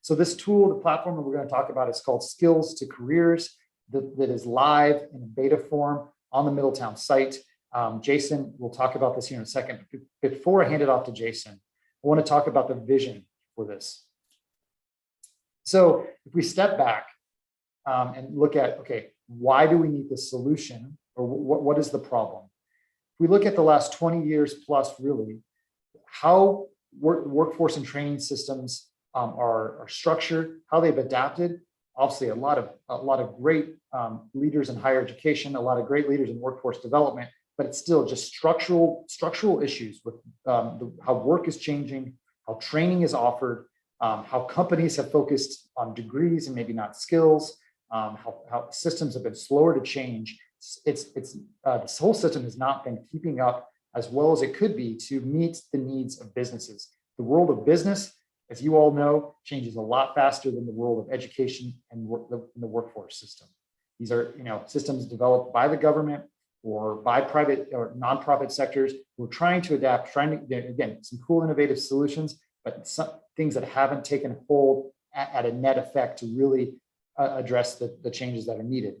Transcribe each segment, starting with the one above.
So this tool, the platform that we're going to talk about is called Skills2Careers, that is live in a beta form on the Middletown site. Jason will talk about this here in a second. Before I hand it off to Jason, I want to talk about the vision for this. So if we step back and look at, okay, why do we need this solution, or what is the problem? If we look at the last 20 years plus, really, how workforce and training systems are structured, how they've adapted. Obviously, a lot of great leaders in higher education, a lot of great leaders in workforce development, but it's still just structural issues with how work is changing, how training is offered, how companies have focused on degrees and maybe not skills, how systems have been slower to change. This whole system has not been keeping up as well as it could be to meet the needs of businesses. The world of business, as you all know, changes a lot faster than the world of education and the workforce system. These are, systems developed by the government or by private or nonprofit sectors who are trying to adapt, again, some cool, innovative solutions, but some things that haven't taken hold at a net effect to really address the changes that are needed.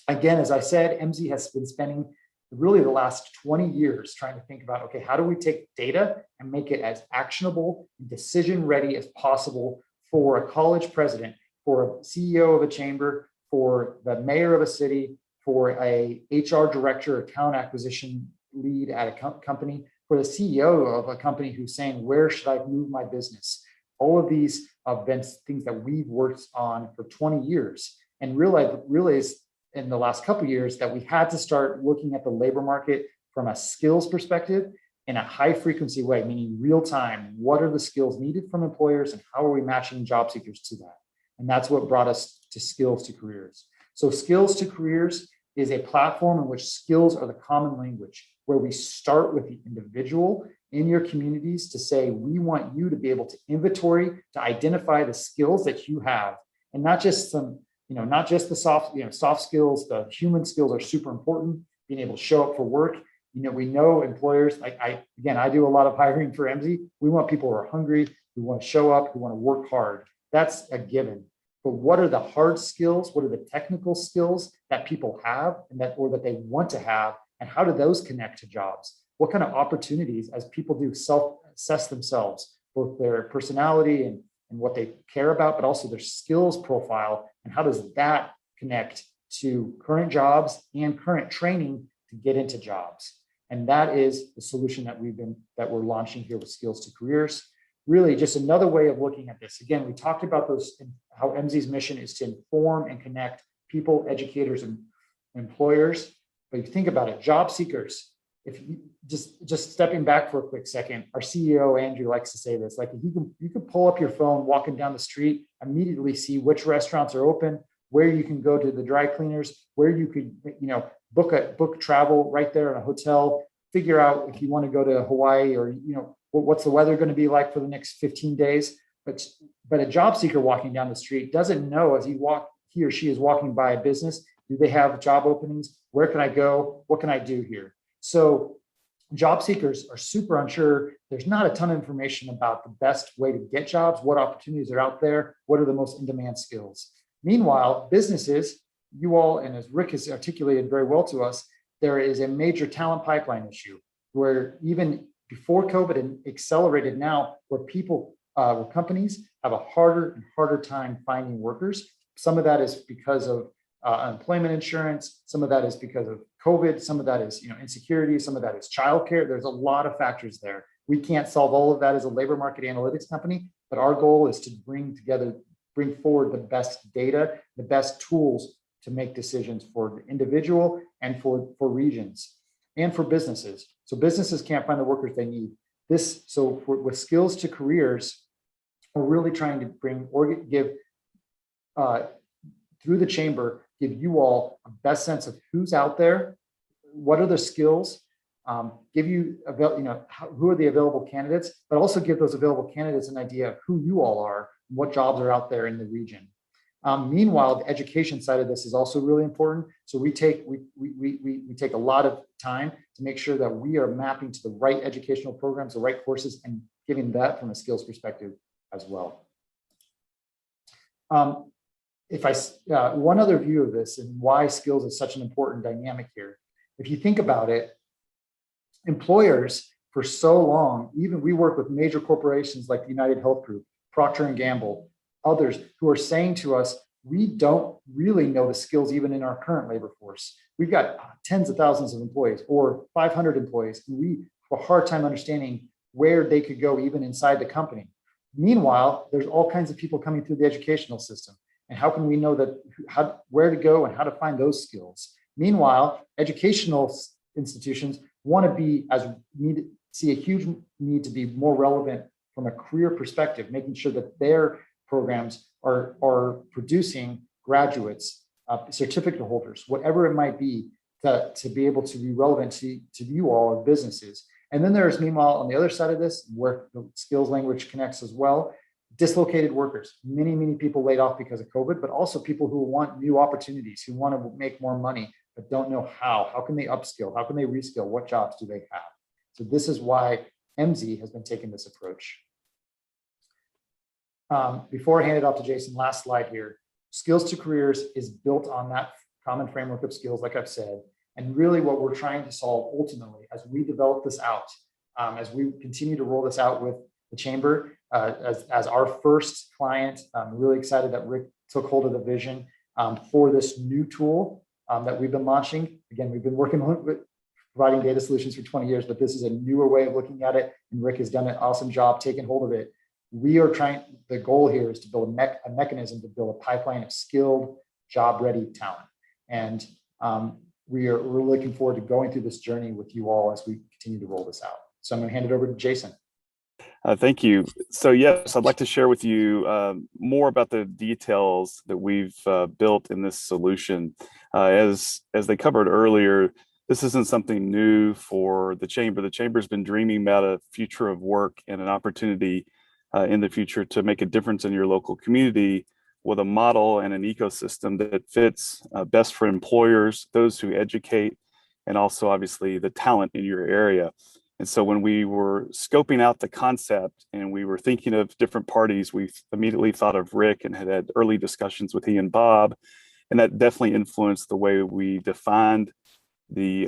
Again, as I said, MZ has been spending really the last 20 years trying to think about, okay, how do we take data and make it as actionable and decision ready as possible for a college president, for a CEO of a chamber, for the mayor of a city, for a HR director, account acquisition lead at a company, for the CEO of a company who's saying, where should I move my business? All of these have been things that we've worked on for 20 years and realized in the last couple of years that we had to start looking at the labor market from a skills perspective in a high frequency way, meaning real time. What are the skills needed from employers and how are we matching job seekers to that? And that's what brought us to Skills2Careers. So Skills2Careers is a platform in which skills are the common language, where we start with the individual in your communities to say, we want you to be able to inventory, to identify the skills that you have, and not just some, not just the soft skills. The human skills are super important. Being able to show up for work. We know employers, I do a lot of hiring for MZ. We want people who are hungry, who want to show up, who want to work hard. That's a given. But what are the hard skills? What are the technical skills that people have and that they want to have? And how do those connect to jobs? What kind of opportunities, as people do self-assess themselves, both their personality and what they care about, but also their skills profile, and how does that connect to current jobs and current training to get into jobs? And that is the solution that we're launching here with Skills2Careers. Really just another way of looking at this. Again, we talked about how MZ's mission is to inform and connect people, educators, and employers. But you think about it, job seekers, if you just stepping back for a quick second, our CEO, Andrew, likes to say this, like you can pull up your phone walking down the street, immediately see which restaurants are open, where you can go to the dry cleaners, where you could, book travel right there in a hotel, figure out if you want to go to Hawaii or, what's the weather going to be like for the next 15 days. But a job seeker walking down the street doesn't know, as he or she is walking by a business, do they have job openings? Where can I go? What can I do here? So job seekers are super unsure. There's not a ton of information about the best way to get jobs, what opportunities are out there, what are the most in-demand skills. Meanwhile, businesses, you all, and as Rick has articulated very well to us, there is a major talent pipeline issue where even before COVID and accelerated now, where companies have a harder and harder time finding workers. Some of that is because of unemployment insurance. Some of that is because of COVID. Some of that is insecurity. Some of that is childcare. There's a lot of factors there. We can't solve all of that as a labor market analytics company, but our goal is to bring forward the best data, the best tools to make decisions for the individual and for regions and for businesses. So businesses can't find the workers they need. With Skills2Careers, we're really trying to give through the chamber, give you all a best sense of who's out there, what are the skills, give you who are the available candidates, but also give those available candidates an idea of who you all are, and what jobs are out there in the region. Meanwhile, the education side of this is also really important. So we take a lot of time to make sure that we are mapping to the right educational programs, the right courses, and giving that from a skills perspective as well. If I one other view of this and why skills is such an important dynamic here. If you think about it, employers for so long, even we work with major corporations like the United Health Group, Procter and Gamble, others who are saying to us, we don't really know the skills even in our current labor force. We've got tens of thousands of employees or 500 employees, and we have a hard time understanding where they could go even inside the company. Meanwhile, there's all kinds of people coming through the educational system. And how can we know that where to go and how to find those skills? Meanwhile, educational institutions want to be see a huge need to be more relevant from a career perspective, making sure that their programs are producing graduates, certificate holders, whatever it might be, to be able to be relevant to you all as businesses. And then there's, meanwhile, on the other side of this, where the skills language connects as well, dislocated workers. Many, many people laid off because of COVID, but also people who want new opportunities, who want to make more money, but don't know how. How can they upskill? How can they reskill? What jobs do they have? So this is why MZ has been taking this approach. Before I hand it off to Jason, last slide here. Skills2Careers is built on that common framework of skills, like I've said. And really what we're trying to solve ultimately as we develop this out, as we continue to roll this out with the Chamber, as our first client, I'm really excited that Rick took hold of the vision for this new tool that we've been launching. Again, we've been working with providing data solutions for 20 years, but this is a newer way of looking at it. And Rick has done an awesome job taking hold of it. We are the goal here is to build a mechanism to build a pipeline of skilled, job-ready talent. And we're looking forward to going through this journey with you all as we continue to roll this out. So I'm going to hand it over to Jason. Thank you. So yes, I'd like to share with you more about the details that we've built in this solution. As they covered earlier, this isn't something new for the Chamber. The Chamber's been dreaming about a future of work and an opportunity in the future to make a difference in your local community with a model and an ecosystem that fits best for employers, those who educate, and also obviously the talent in your area. And so when we were scoping out the concept and we were thinking of different parties, we immediately thought of Rick and had early discussions with he and Bob. And that definitely influenced the way we defined the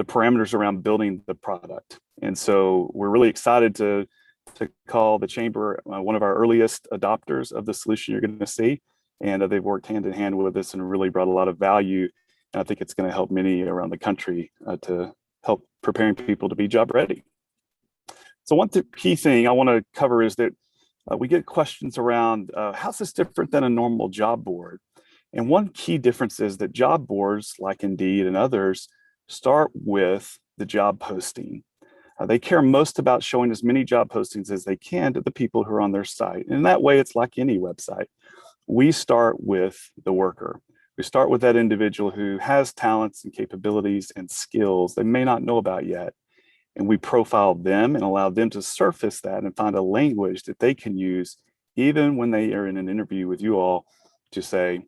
parameters around building the product. And so we're really excited to call the Chamber one of our earliest adopters of the solution you're going to see. And they've worked hand in hand with us and really brought a lot of value. And I think it's going to help many around the country to help preparing people to be job ready. So one key thing I want to cover is that we get questions around how's this different than a normal job board? And one key difference is that job boards like Indeed and others start with the job posting. They care most about showing as many job postings as they can to the people who are on their site. And in that way, it's like any website. We start with the worker. We start with that individual who has talents and capabilities and skills they may not know about yet. And we profile them and allow them to surface that and find a language that they can use even when they are in an interview with you all to say,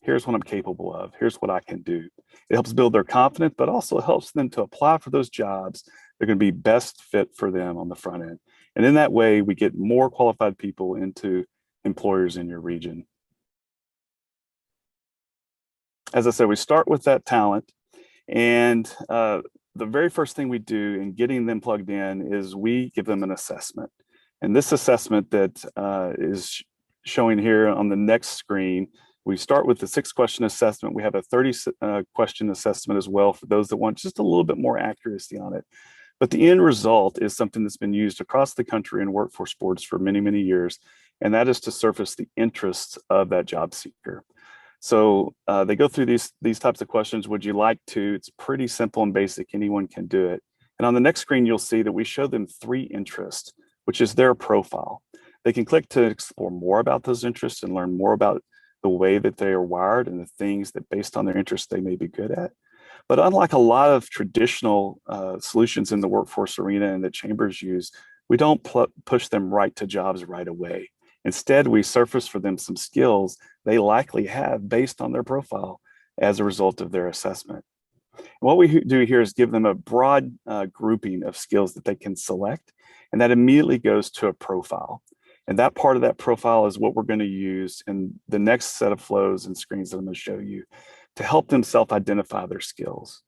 here's what I'm capable of, here's what I can do. It helps build their confidence, but also helps them to apply for those jobs that are going to be best fit for them on the front end. And in that way, we get more qualified people into employers in your region. As I said, we start with that talent, and the very first thing we do in getting them plugged in is we give them an assessment. And this assessment that is showing here on the next screen, we start with the 6-question assessment. We have a 30-question assessment as well for those that want just a little bit more accuracy on it. But the end result is something that's been used across the country in workforce boards for many, many years, and that is to surface the interests of that job seeker. So they go through these types of questions. Would you like to? It's pretty simple and basic. Anyone can do it. And on the next screen, you'll see that we show them 3 interests, which is their profile. They can click to explore more about those interests and learn more about the way that they are wired and the things that based on their interests they may be good at. But unlike a lot of traditional solutions in the workforce arena and that chambers use, we don't push them right to jobs right away. Instead, we surface for them some skills they likely have based on their profile as a result of their assessment. And what we do here is give them a broad grouping of skills that they can select, and that immediately goes to a profile. And that part of that profile is what we're going to use in the next set of flows and screens that I'm going to show you to help them self-identify their skills.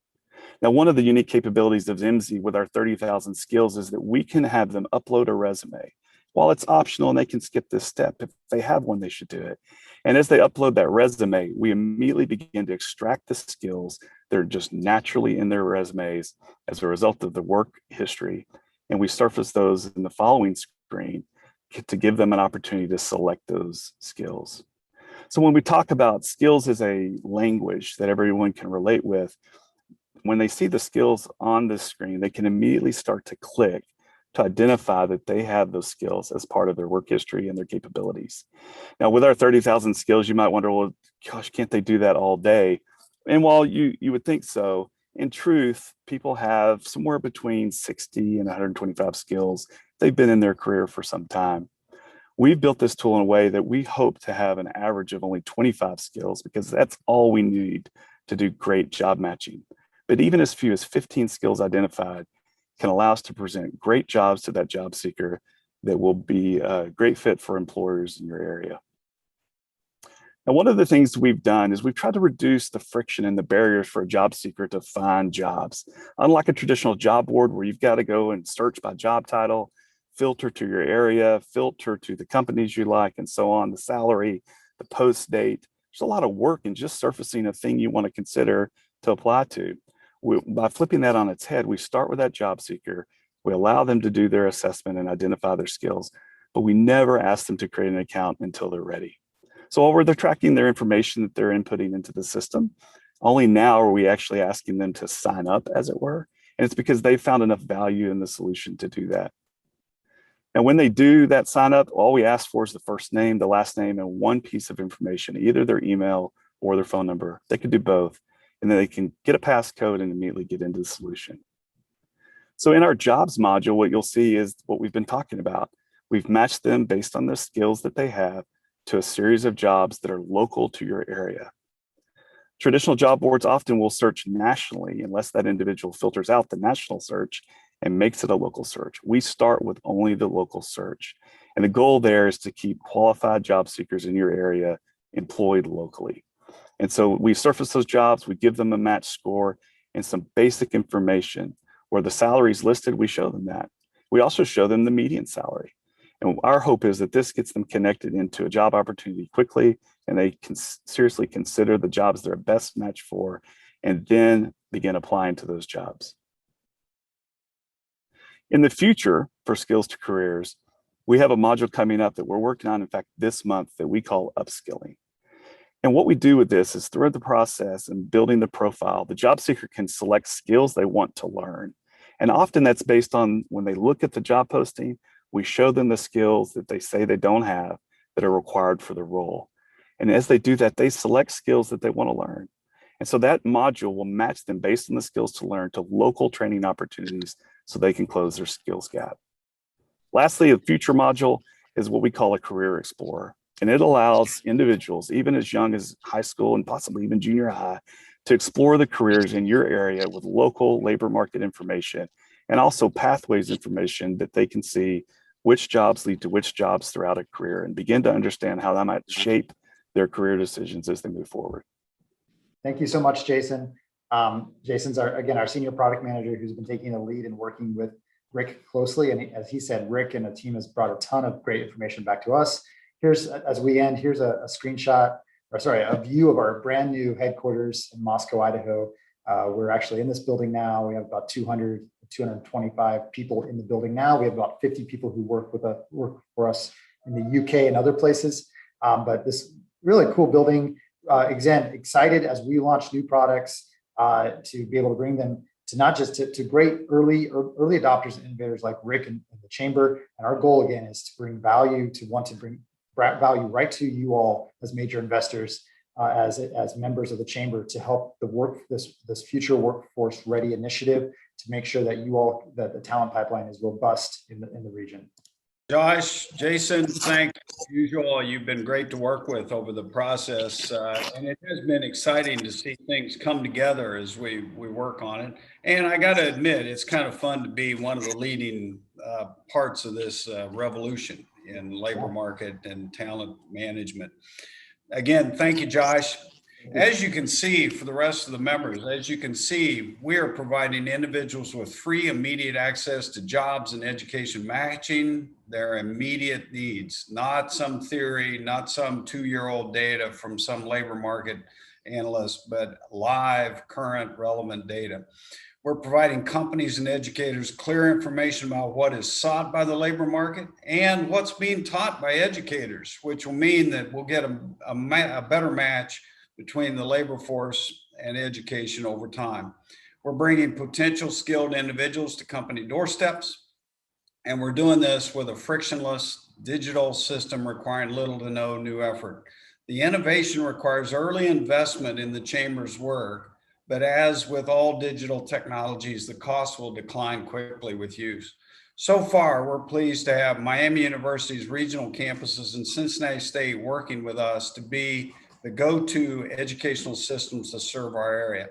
Now, one of the unique capabilities of MZ with our 30,000 skills is that we can have them upload a resume. While it's optional and they can skip this step, if they have one, they should do it. And as they upload that resume, we immediately begin to extract the skills that are just naturally in their resumes as a result of the work history. And we surface those in the following screen to give them an opportunity to select those skills. So when we talk about skills as a language that everyone can relate with, when they see the skills on this screen, they can immediately start to click to identify that they have those skills as part of their work history and their capabilities. Now, with our 30,000 skills, you might wonder, well, gosh, can't they do that all day? And while you would think so, in truth, people have somewhere between 60 and 125 skills. They've been in their career for some time. We've built this tool in a way that we hope to have an average of only 25 skills because that's all we need to do great job matching. But even as few as 15 skills identified can allow us to present great jobs to that job seeker that will be a great fit for employers in your area. Now, one of the things we've done is we've tried to reduce the friction and the barriers for a job seeker to find jobs. Unlike a traditional job board where you've got to go and search by job title, filter to your area, filter to the companies you like, and so on, the salary, the post date. There's a lot of work in just surfacing a thing you want to consider to apply to. By flipping that on its head, we start with that job seeker. We allow them to do their assessment and identify their skills, but we never ask them to create an account until they're ready. So while we're tracking their information that they're inputting into the system, only now are we actually asking them to sign up, as it were. And it's because they found enough value in the solution to do that. And when they do that sign up, all we ask for is the first name, the last name, and one piece of information, either their email or their phone number. They could do both. And then they can get a passcode and immediately get into the solution. So in our jobs module, what you'll see is what we've been talking about. We've matched them based on the skills that they have to a series of jobs that are local to your area. Traditional job boards often will search nationally unless that individual filters out the national search and makes it a local search. We start with only the local search. And the goal there is to keep qualified job seekers in your area employed locally. And so we surface those jobs, we give them a match score and some basic information. Where the salary is listed, we show them that. We also show them the median salary. And our hope is that this gets them connected into a job opportunity quickly, and they can seriously consider the jobs they're best matched for, and then begin applying to those jobs. In the future, for Skills2Careers, we have a module coming up that we're working on, in fact, this month, that we call upskilling. And what we do with this is through the process and building the profile, the job seeker can select skills they want to learn. And often that's based on when they look at the job posting, we show them the skills that they say they don't have that are required for the role. And as they do that, they select skills that they want to learn. And so that module will match them based on the skills to learn to local training opportunities so they can close their skills gap. Lastly, a future module is what we call a career explorer. And it allows individuals, even as young as high school and possibly even junior high, to explore the careers in your area with local labor market information and also pathways information that they can see which jobs lead to which jobs throughout a career and begin to understand how that might shape their career decisions as they move forward. Thank you so much, Jason. Jason's our senior product manager who's been taking the lead and working with Rick closely. And as he said, Rick and the team has brought a ton of great information back to us. Here's, as we end, here's a screenshot, or sorry, a view of our brand new headquarters in Moscow, Idaho. We're actually in this building now. We have about 225 people in the building now. We have about 50 people who work for us in the UK and other places. But this really cool building, again, excited as we launch new products to be able to bring them to not just to great early adopters and innovators like Rick and the Chamber. And our goal, again, is to bring value, to want to bring value right to you all as major investors, as members of the Chamber, to help this future workforce ready initiative to make sure that that the talent pipeline is robust in the region. Josh, Jason, thanks as usual. You've been great to work with over the process, and it has been exciting to see things come together as we work on it. And I got to admit, it's kind of fun to be one of the leading parts of this revolution. in labor market and talent management. Again, thank you, Josh. As you can see, for the rest of the members, as you can see, we are providing individuals with free, immediate access to jobs and education, matching their immediate needs, not some theory, not some 2-year-old data from some labor market analyst, but live, current, relevant data. We're providing companies and educators clear information about what is sought by the labor market and what's being taught by educators, which will mean that we'll get a better match between the labor force and education over time. We're bringing potential skilled individuals to company doorsteps, and we're doing this with a frictionless digital system requiring little to no new effort. The innovation requires early investment in the Chamber's work, but as with all digital technologies, the cost will decline quickly with use. So far, we're pleased to have Miami University's regional campuses and Cincinnati State working with us to be the go-to educational systems to serve our area.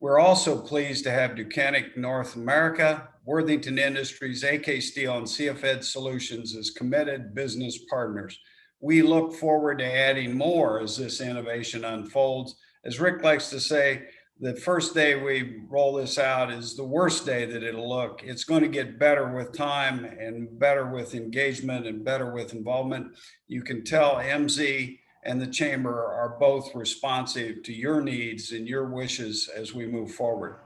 We're also pleased to have Duquesne North America, Worthington Industries, AK Steel, and CFED Solutions as committed business partners. We look forward to adding more as this innovation unfolds. As Rick likes to say, the first day we roll this out is the worst day that it'll look. It's going to get better with time and better with engagement and better with involvement. You can tell MZ and the Chamber are both responsive to your needs and your wishes as we move forward.